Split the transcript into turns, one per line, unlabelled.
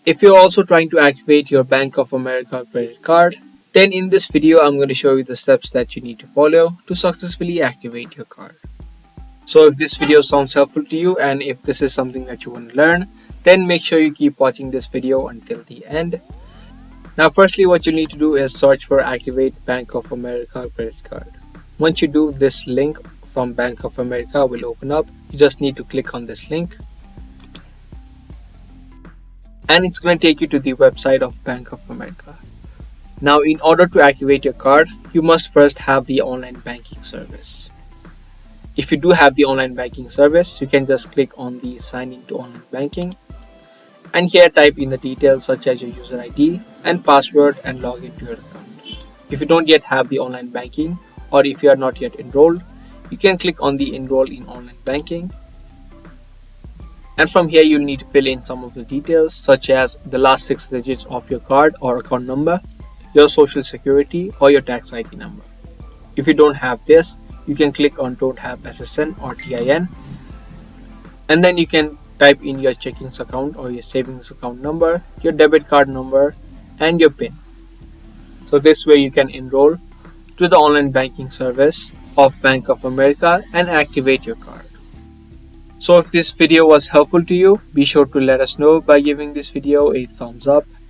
If you're also trying to activate your Bank of America credit card, then in this video I'm going to show you the steps that you need to follow to successfully activate your card. So if this video sounds helpful to you and if this is something that you want to learn, then make sure you keep watching this video until the end. Now firstly, what you need to do is search for Activate Bank of America credit card. Once you do, this link from Bank of America will open up. You just need to click on this link and it's going to take you to the website of Bank of America. Now in order to activate your card, you must first have the online banking service. If you do have the online banking service, you can just click on the sign in to online banking and here type in the details such as your user ID and password and log into your account. If you don't yet have the online banking or if you are not yet enrolled, you can click on the enroll in online banking. And from here you'll need to fill in some of the details such as the last 6 digits of your card or account number, your social security or your tax ID number. If you don't have this, you can click on don't have SSN or TIN and then you can type in your checking account or your savings account number, your debit card number and your PIN. So this way you can enroll to the online banking service of Bank of America and activate your card. So if this video was helpful to you, be sure to let us know by giving this video a thumbs up